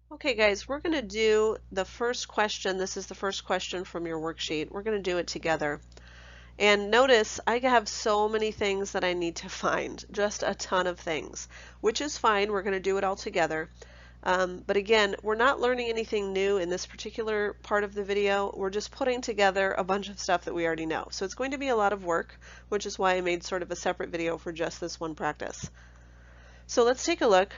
Okay guys, we're going to do the first question. This is the first question from your worksheet. We're going to do it together. And notice I have so many things that I need to find, just a ton of things, which is fine. We're going to do it all together. But again, we're not learning anything new in this particular part of the video. We're just putting together a bunch of stuff that we already know. So it's going to be a lot of work, which is why I made sort of a separate video for just this one practice. So let's take a look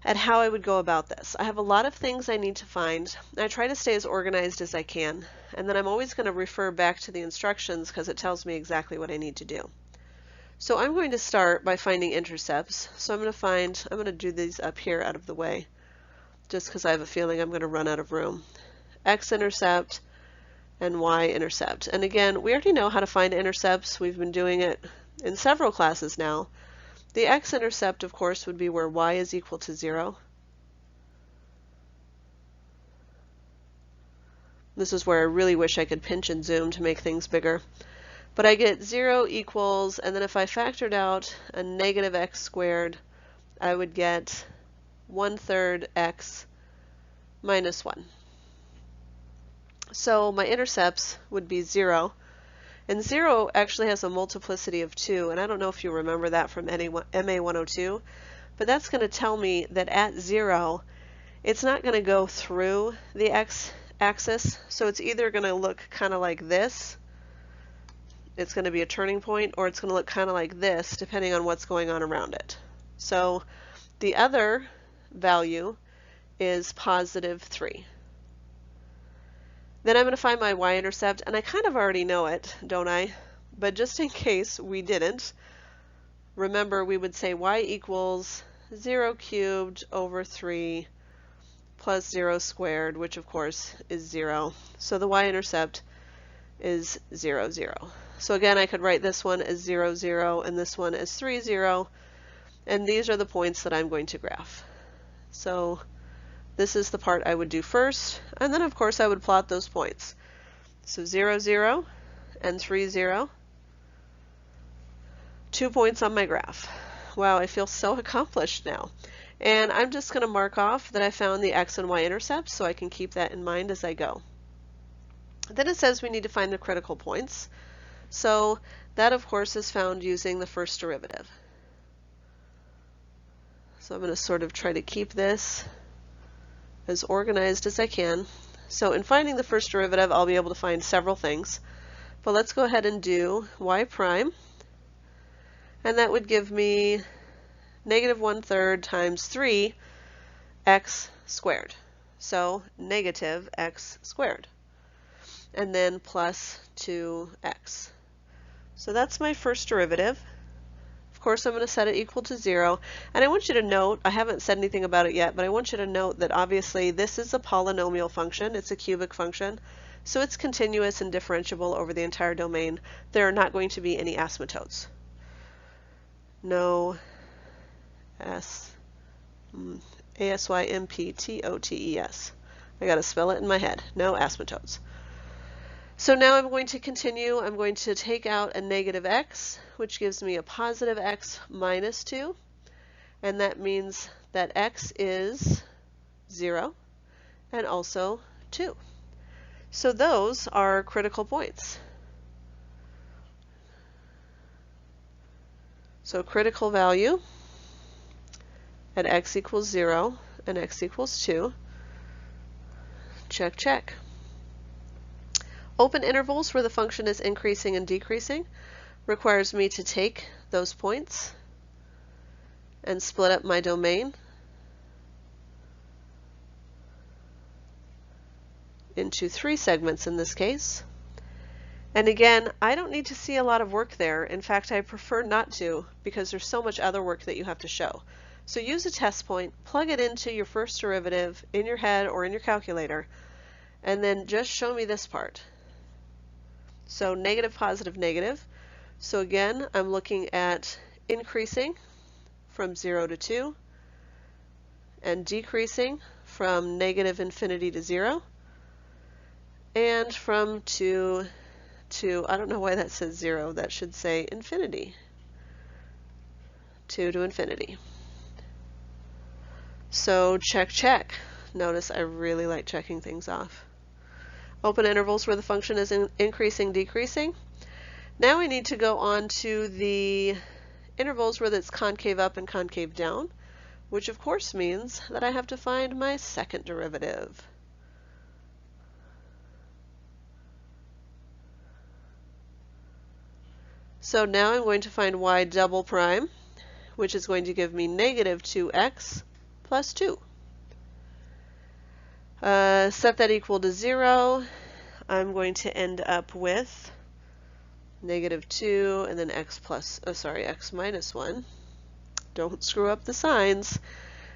at how I would go about this. I have a lot of things I need to find. I try to stay as organized as I can, and then I'm always going to refer back to the instructions because it tells me exactly what I need to do. So I'm going to start by finding intercepts. So I'm going to do these up here out of the way, just because I have a feeling I'm going to run out of room. X-intercept and Y-intercept. And again, we already know how to find intercepts. We've been doing it in several classes now. The x-intercept, of course, would be where y is equal to 0. This is where I really wish I could pinch and zoom to make things bigger. But I get 0 equals, and then if I factored out a negative x squared, I would get 1/3 x minus 1. So my intercepts would be 0. And 0 actually has a multiplicity of 2, and I don't know if you remember that from MA 102, but that's going to tell me that at 0, it's not going to go through the x-axis, so it's either going to look kind of like this, it's going to be a turning point, or it's going to look kind of like this, depending on what's going on around it. So the other value is positive 3. Then I'm going to find my y-intercept, and I kind of already know it, don't I? But just in case we didn't, remember we would say y equals 0 cubed over 3 plus 0 squared, which of course is 0. So the y-intercept is 0, 0. So again, I could write this one as 0, 0, and this one as 3, 0, and these are the points that I'm going to graph. So this is the part I would do first, and then of course I would plot those points. So 0, 0, and 3, 0. 2 points on my graph. Wow, I feel so accomplished now. And I'm just going to mark off that I found the x and y intercepts so I can keep that in mind as I go. Then it says we need to find the critical points. So that of course is found using the first derivative. So I'm going to sort of try to keep this as organized as I can. So in finding the first derivative, I'll be able to find several things. But let's go ahead and do y prime. And that would give me negative 1/3 times 3 x squared. So negative x squared. And then plus 2x. So that's my first derivative. Of course, I'm going to set it equal to 0. And I want you to note, I haven't said anything about it yet, but I want you to note that obviously this is a polynomial function. It's a cubic function. So it's continuous and differentiable over the entire domain. There are not going to be any asymptotes. No asymptotes. I got to spell it in my head. No asymptotes. So now I'm going to continue. I'm going to take out a negative x, which gives me a positive x minus 2. And that means that x is 0 and also 2. So those are critical points. So critical value at x equals 0 and x equals 2. Check, check. Open intervals where the function is increasing and decreasing requires me to take those points and split up my domain into 3 segments in this case. And again, I don't need to see a lot of work there. In fact, I prefer not to because there's so much other work that you have to show. So use a test point, plug it into your first derivative in your head or in your calculator, and then just show me this part. So negative, positive, negative. So again, I'm looking at increasing from 0 to 2 and decreasing from negative infinity to 0 and from 2 to, I don't know why that says 0, that should say infinity. 2 to infinity. So check, check. Notice I really like checking things off. Open intervals where the function is increasing, decreasing. Now we need to go on to the intervals where it's concave up and concave down, which of course means that I have to find my second derivative. So now I'm going to find y double prime, which is going to give me negative 2x plus 2. Set that equal to 0. I'm going to end up with negative 2 and then x minus 1. Don't screw up the signs.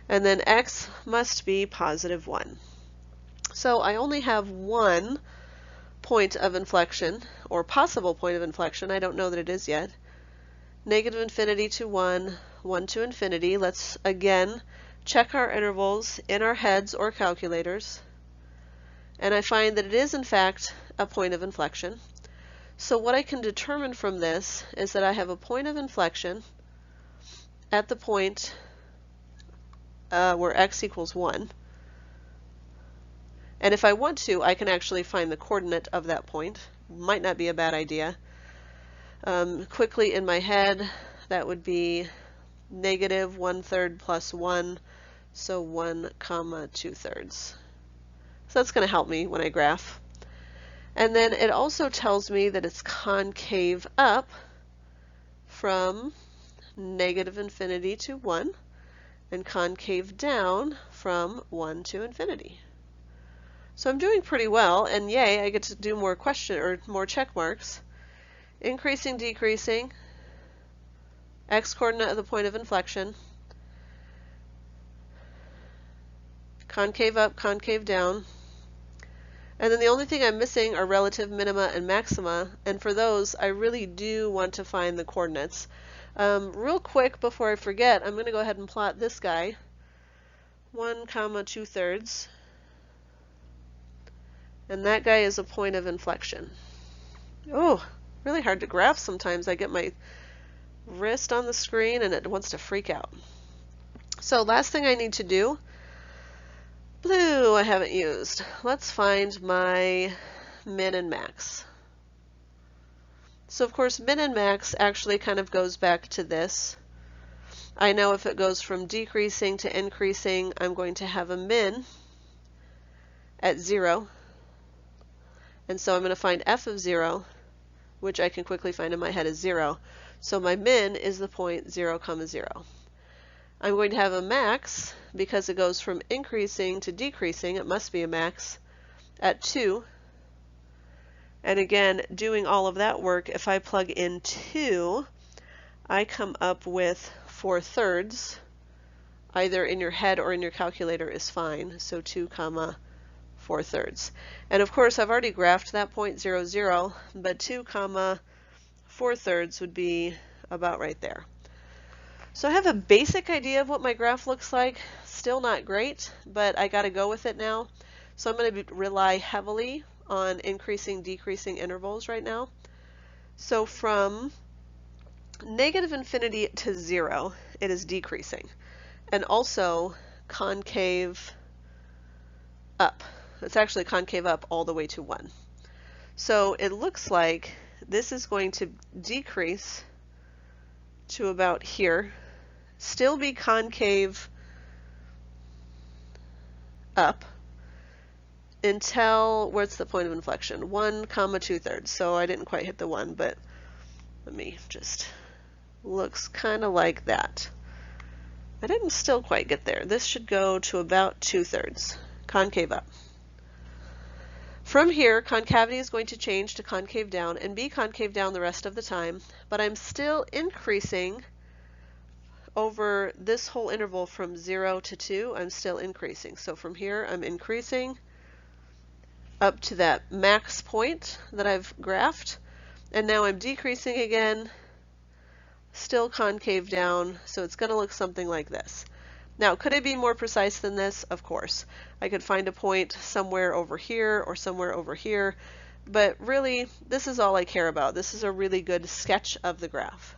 And then x must be positive 1. So I only have one point of inflection, or possible point of inflection. I don't know that it is yet. Negative infinity to 1, 1 to infinity. Let's again check our intervals in our heads or calculators. And I find that it is in fact a point of inflection. So what I can determine from this is that I have a point of inflection at the point where x equals 1. And if I want to, I can actually find the coordinate of that point. Might not be a bad idea. Quickly in my head, that would be negative 1/3 plus 1, so 1 comma 2/3. So that's going to help me when I graph. And then it also tells me that it's concave up from negative infinity to 1 and concave down from 1 to infinity. So I'm doing pretty well, and yay, I get to do more more check marks. Increasing, decreasing, x coordinate of the point of inflection, concave up, concave down, and then the only thing I'm missing are relative minima and maxima, and for those I really do want to find the coordinates. Real quick before I forget, I'm going to go ahead and plot this guy, 1 comma 2/3, and that guy is a point of inflection. Oh, really hard to graph sometimes. I get my wrist on the screen and it wants to freak out. So last thing I need to do, blue I haven't used. Let's find my min and max. So of course min and max actually kind of goes back to this. I know if it goes from decreasing to increasing, I'm going to have a min at 0. And so I'm going to find f of 0, which I can quickly find in my head is 0. So my min is the point 0, 0. I'm going to have a max, because it goes from increasing to decreasing, it must be a max, at 2. And again, doing all of that work, if I plug in 2, I come up with 4/3. Either in your head or in your calculator is fine. So 2 comma 4/3. And of course I've already graphed that point 0, 0, but 2 comma 4/3 would be about right there. So I have a basic idea of what my graph looks like. Still not great, but I got to go with it now. So I'm going to rely heavily on increasing, decreasing intervals right now. So from negative infinity to 0, it is decreasing. And also concave up. It's actually concave up all the way to 1. So it looks like this is going to decrease to about here, still be concave up until, where's the point of inflection? 1 comma 2/3. So I didn't quite hit the 1, but let me just, looks kind of like that. I didn't still quite get there. This should go to about 2/3, concave up. From here, concavity is going to change to concave down and be concave down the rest of the time, but I'm still increasing over this whole interval from 0 to 2. I'm still increasing. So from here, I'm increasing up to that max point that I've graphed, and now I'm decreasing again, still concave down, so it's going to look something like this. Now, could I be more precise than this? Of course. I could find a point somewhere over here or somewhere over here, but really, this is all I care about. This is a really good sketch of the graph.